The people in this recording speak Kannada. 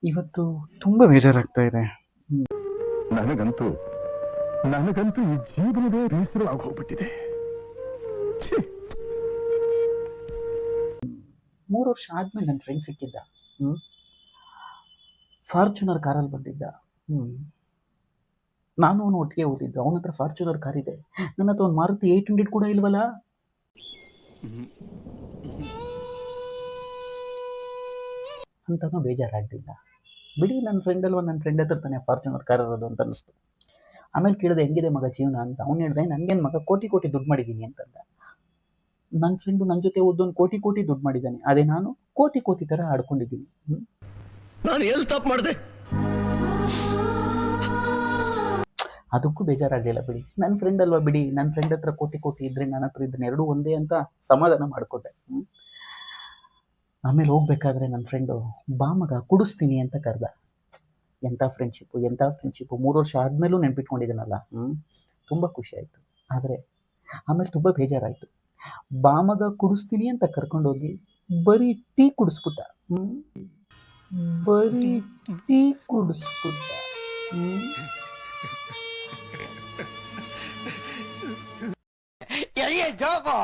ಇವತ್ತು ತುಂಬ ಬೇಜಾರಾಗ್ತಾ ಇದೆ. ನನಗಂತೂ ನನಗಂತೂ ಈ ಜೀವನವೇ ಬೇಸರವಾಗಿ ಹೋಗ್ಬಿಟ್ಟಿದೆ. 3 ವರ್ಷ ಆದ್ಮೇಲೆ ನನ್ನ ಫ್ರೆಂಡ್ ಸಿಕ್ಕಿದ್ದ. ಫಾರ್ಚುನರ್ ಕಾರಲ್ಲಿ ಬಂದಿದ್ದ. ನಾನು ಅವನು ಒಟ್ಟಿಗೆ ಹೋಗಿದ್ದು. ಅವನ ಹತ್ರ ಫಾರ್ಚುನರ್ ಕಾರ್ ಇದೆ, ನನ್ನ ಹತ್ರ ಒಂದು ಮಾರುತಿ 800 ಕೂಡ ಇಲ್ವಲ್ಲ. ಅಂತನೂ ಬೇಜಾರಾಗ್ಲಿಲ್ಲ. ಬಿಡಿ, ನನ್ನ ಫ್ರೆಂಡ್ ಅಲ್ವಾ, ನನ್ನ ಫ್ರೆಂಡ್ ಹತ್ರ ತಾನೇ ಫಾರ್ಚುನರ್ ಕಾರ್ ಇರೋದು ಅಂತ ಅನಿಸ್ತು. ಆಮೇಲೆ ಕೇಳಿದೆ, ಹೆಂಗಿದೆ ಮಗ ಜೀವನ ಅಂತ. ಅವ್ನು ಹೇಳಿದೆ, ನನಗೇನು ಮಗ, ಕೋಟಿ ಕೋಟಿ ದುಡ್ಡು ಮಾಡಿದ್ದೀನಿ ಅಂತಂದ. ನನ್ನ ಫ್ರೆಂಡು ನನ್ನ ಜೊತೆ ಓದೋನು ಕೋಟಿ ಕೋಟಿ ದುಡ್ಡು ಮಾಡಿದ್ದಾನೆ, ಅದೇ ನಾನು ಕೋತಿ ಕೋತಿ ಥರ ಆಡ್ಕೊಂಡಿದ್ದೀನಿ. ನಾನು ಎಲ್ಲಿ ತಪ್ಪು ಮಾಡಿದೆ? ಅದಕ್ಕೂ ಬೇಜಾರಾಗಲಿಲ್ಲ. ಬಿಡಿ, ನನ್ನ ಫ್ರೆಂಡ್ ಅಲ್ವಾ, ಬಿಡಿ, ನನ್ನ ಫ್ರೆಂಡ್ ಹತ್ರ ಕೋಟಿ ಕೋಟಿ ಇದ್ರೆ ನನ್ನ ಹತ್ರ ಇದ್ರೆ ಎರಡೂ ಒಂದೇ ಅಂತ ಸಮಾಧಾನ ಮಾಡ್ಕೊಟ್ಟೆ. ಆಮೇಲೆ ಹೋಗ್ಬೇಕಾದ್ರೆ ನನ್ನ ಫ್ರೆಂಡು, ಬಾ ಮಗ ಕುಡಿಸ್ತೀನಿ ಅಂತ ಕರೆದ. ಎಂಥ ಫ್ರೆಂಡ್ಶಿಪ್ಪು, ಎಂಥ ಫ್ರೆಂಡ್ಶಿಪ್ಪು. 3 ವರ್ಷ ಆದಮೇಲೂ ನೆನ್ಪಿಟ್ಕೊಂಡಿದ್ದೀನಲ್ಲ. ತುಂಬ ಖುಷಿ ಆಯಿತು. ಆದರೆ ಆಮೇಲೆ ತುಂಬ ಬೇಜಾರಾಯಿತು. ಬಾ ಮಗ ಕುಡಿಸ್ತೀನಿ ಅಂತ ಕರ್ಕೊಂಡೋಗಿ ಬರೀ ಟೀ ಕುಡಿಸ್ಬಿಟ್ಟ. ಬರೀ ಟೀ ಕುಡಿಸ್ಬಿಟ್ಟ. ಜೋಗೋ